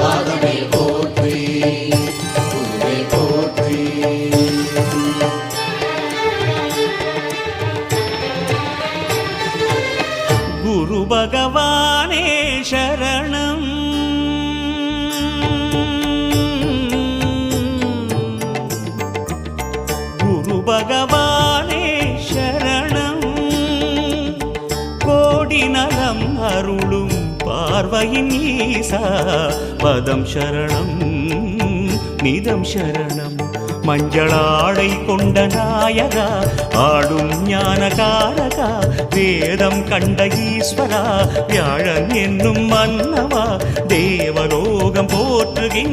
பாதமே போற்றி குருவே போற்றி. குரு பகவானே சரணம். குரு பகவானே சரணம். கோடி நலம் அருளும் பார்வையின் ஈசா பதம் சரணம் நிதம் சரணம். மஞ்சளாடை கொண்ட நாயகா ஆடும் ஞானகாரகா வேதம் கண்ட ஈஸ்வரா வியாழன் என்னும் மன்னவா தேவலோகம் போற்றுகின்ற